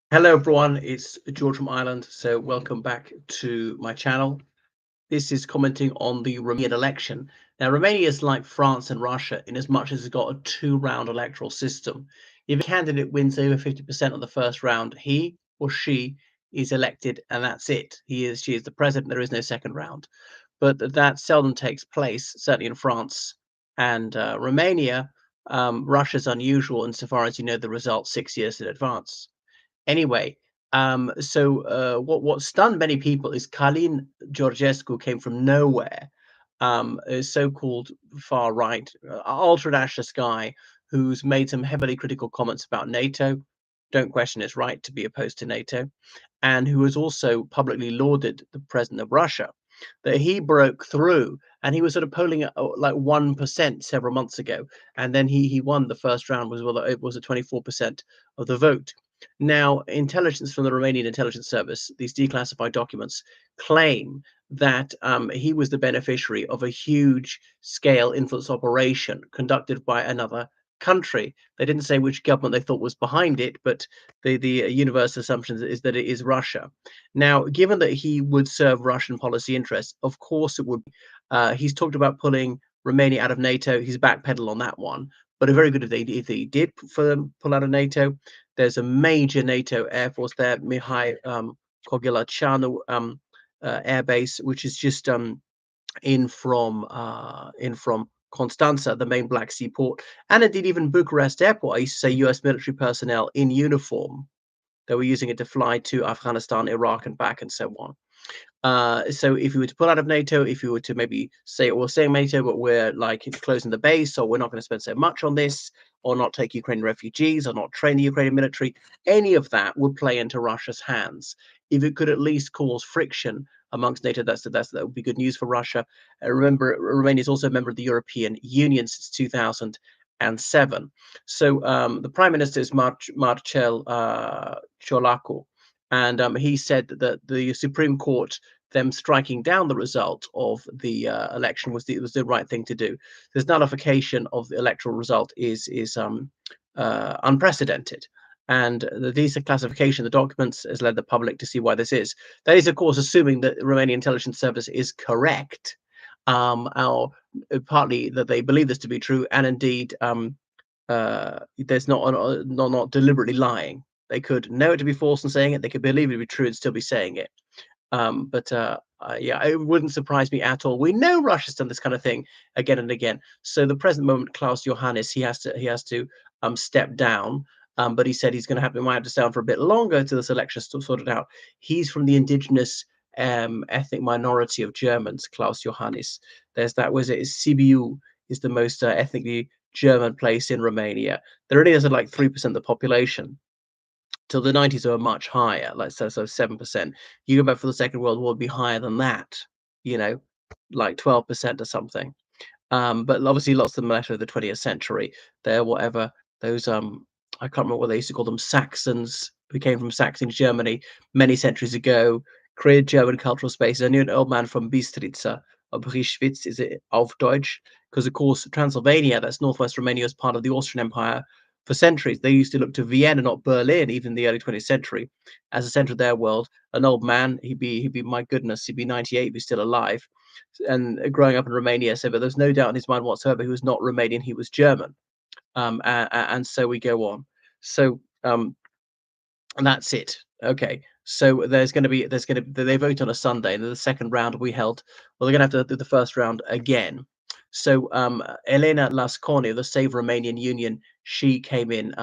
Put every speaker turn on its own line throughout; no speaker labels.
Hello everyone, it's George from Ireland. So welcome back to my channel. This is commenting on the Romanian election. Now, Romania is like France and Russia in as much as it's got a two-round electoral system. If a candidate wins over 50% of the first round, he or she is elected and that's it. She is the president. There is no second round. But that seldom takes place, certainly in France and Romania. Russia's unusual insofar as you know the results 6 years in advance. Anyway, what stunned many people is Kalin Georgescu came from nowhere, a so-called far right, ultra-nationalist guy who's made some heavily critical comments about NATO. Don't question his right to be opposed to NATO, and who has also publicly lauded the president of Russia. That he broke through, and he was sort of polling at like 1% several months ago, and then he won the first round. It was at 24% of the vote. Now, intelligence from the Romanian intelligence service, these declassified documents claim that he was the beneficiary of a huge scale influence operation conducted by another country. They didn't say which government they thought was behind it, but the universal assumption is that it is Russia. Now, given that he would serve Russian policy interests, of course it would. He's talked about pulling Romania out of NATO. He's backpedal on that one. But a very good if they did pull out of NATO. There's a major NATO air force there, Mihai Cogilăceanu air base, which is just in from Constanța, the main Black Sea port, and indeed even Bucharest Airport. I used to say U.S. military personnel in uniform. They were using it to fly to Afghanistan, Iraq, and back, and so on. So if you were to pull out of NATO, if you were to maybe say, we're saying NATO, but we're like closing the base, or we're not going to spend so much on this, or not take Ukrainian refugees, or not train the Ukrainian military, any of that would play into Russia's hands. If it could at least cause friction amongst NATO, that would be good news for Russia. Remember, Romania is also a member of the European Union since 2007. So the Prime Minister is Marcel Ciolacu, and he said that the Supreme Court, them striking down the result of the election was the right thing to do. This nullification of the electoral result is unprecedented. And the declassification of the documents has led the public to see why this is. That is, of course, assuming that the Romanian intelligence service is correct, or partly that they believe this to be true, and indeed there's not deliberately lying. They could know it to be false and saying it. They could believe it to be true and still be saying it. Yeah, it wouldn't surprise me at all. We know Russia's done this kind of thing again and again. So the present moment, Klaus Johannes, he has to step down. But he said might have to stay on for a bit longer till this election is sorted out. He's from the indigenous ethnic minority of Germans, Klaus Johannes. There's that. Was it? CBU is the most ethnically German place in Romania. There only is like 3% of the population. Till the 90s, they were much higher, like so 7%. You go back for the Second World War, it'd be higher than that, you know, like 12% or something. But obviously lots of them left over the 20th century. They're whatever those I can't remember what they used to call them, Saxons, who came from Saxony, Germany, many centuries ago, created German cultural spaces. I knew an old man from Bistrica, or Brischwitz, is it auf Deutsch? Because of course Transylvania, that's northwest Romania, was part of the Austrian Empire for centuries. They used to look to Vienna, not Berlin, even in the early 20th century, as the center of their world. An old man, he'd be my goodness, he'd be 98 if he's still alive. And growing up in Romania, so but there's no doubt in his mind whatsoever he was not Romanian, he was German. And so we go on. So and that's it. Okay. So they vote on a Sunday, and then the second round will be held. Well, they're going to have to do the first round again. So Elena Lasconi of the Save Romanian Union, she came in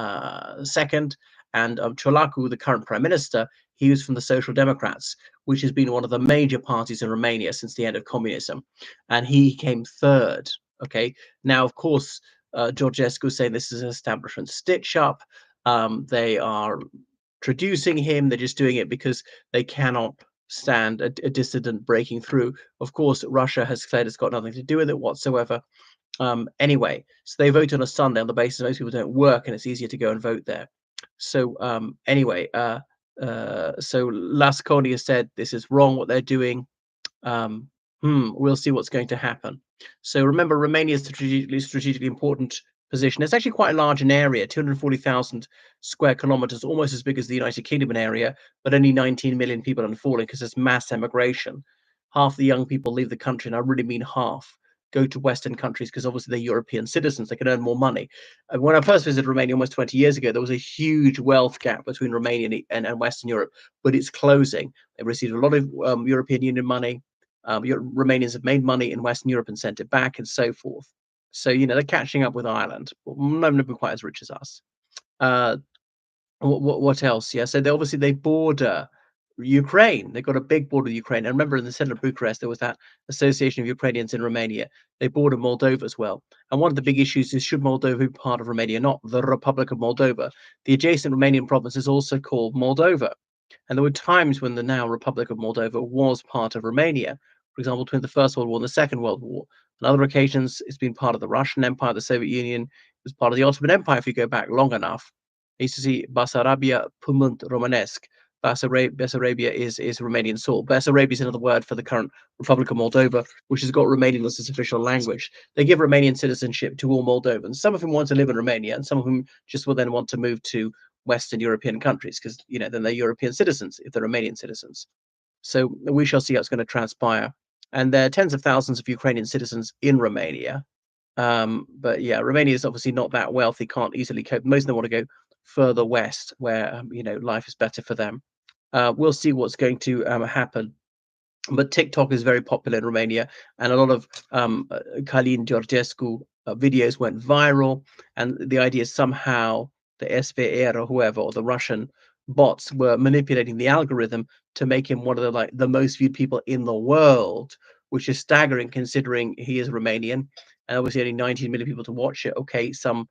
second, and Ciolacu, the current prime minister, he was from the Social Democrats, which has been one of the major parties in Romania since the end of communism, and he came third. Okay. Now, of course, Georgescu saying this is an establishment stitch up. They are traducing him. They're just doing it because they cannot stand a dissident breaking through. Of course, Russia has said it's got nothing to do with it whatsoever. Anyway, so they vote on a Sunday on the basis most people don't work and it's easier to go and vote there. So anyway, so Lasconi has said this is wrong what they're doing. We'll see what's going to happen. So remember, Romania is strategically important position. It's actually quite large in area, 240,000 square kilometers, almost as big as the United Kingdom in area, but only 19 million people and falling because there's mass emigration. Half the young people leave the country, and I really mean half, go to Western countries because obviously they're European citizens. They can earn more money. And when I first visited Romania almost 20 years ago, there was a huge wealth gap between Romania and Western Europe, but it's closing. They've received a lot of European Union money. Romanians have made money in Western Europe and sent it back, and so forth. So, they're catching up with Ireland. Well, never quite as rich as us. Uh, what else? Yeah, so they border Ukraine. They've got a big border with Ukraine. I remember in the center of Bucharest, there was that association of Ukrainians in Romania. They border Moldova as well. And one of the big issues is, should Moldova be part of Romania, not the Republic of Moldova? The adjacent Romanian province is also called Moldova. And there were times when the now Republic of Moldova was part of Romania. For example, between the First World War and the Second World War. On other occasions, it's been part of the Russian Empire, the Soviet Union. It was part of the Ottoman Empire if you go back long enough. I used to see Basarabia Pământ Românesc. Bessarabia is Romanian soil. Bessarabia is another word for the current Republic of Moldova, which has got Romanian as its official language. They give Romanian citizenship to all Moldovans. Some of them want to live in Romania, and some of them just will then want to move to Western European countries because then they're European citizens if they're Romanian citizens. So we shall see how it's going to transpire. And there are tens of thousands of Ukrainian citizens in Romania. But yeah, Romania is obviously not that wealthy, can't easily cope. Most of them want to go further west where life is better for them. We'll see what's going to happen. But TikTok is very popular in Romania, and a lot of Călin Georgescu videos went viral. And the idea is somehow the SVR or whoever, or the Russian bots, were manipulating the algorithm to make him one of the most viewed people in the world, which is staggering considering he is Romanian, and obviously only 19 million people to watch it. Okay, some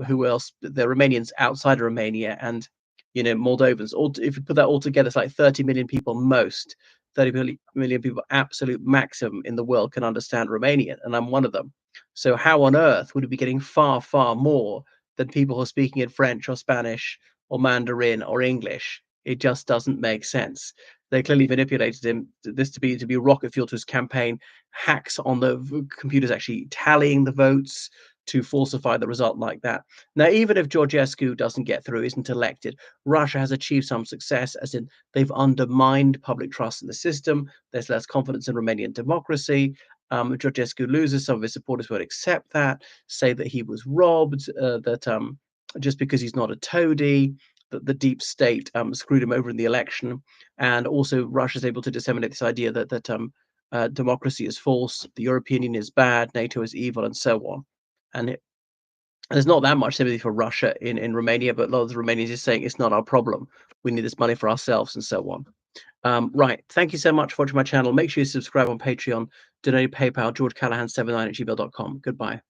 who else? The Romanians outside of Romania and Moldovans. All if you put that all together, it's like 30 million people most. 30 million people, absolute maximum in the world, can understand Romanian, and I'm one of them. So how on earth would it be getting far, far more than people who are speaking in French or Spanish or Mandarin or English? It just doesn't make sense. They clearly manipulated this to be rocket fuel to his campaign. Hacks on the computers actually tallying the votes to falsify the result like that. Now, even if Georgescu doesn't get through, isn't elected, Russia has achieved some success, as in they've undermined public trust in the system. There's less confidence in Romanian democracy. Georgescu loses, some of his supporters won't accept that, say that he was robbed, that just because he's not a toady, that the deep state screwed him over in the election. And also Russia's able to disseminate this idea that democracy is false, the European Union is bad, NATO is evil, and so on. And there's not that much sympathy for Russia in Romania, but a lot of the Romanians is saying it's not our problem. We need this money for ourselves, and so on. Right. Thank you so much for watching my channel. Make sure you subscribe on Patreon, donate PayPal, georgecallahan79@gmail.com. Goodbye.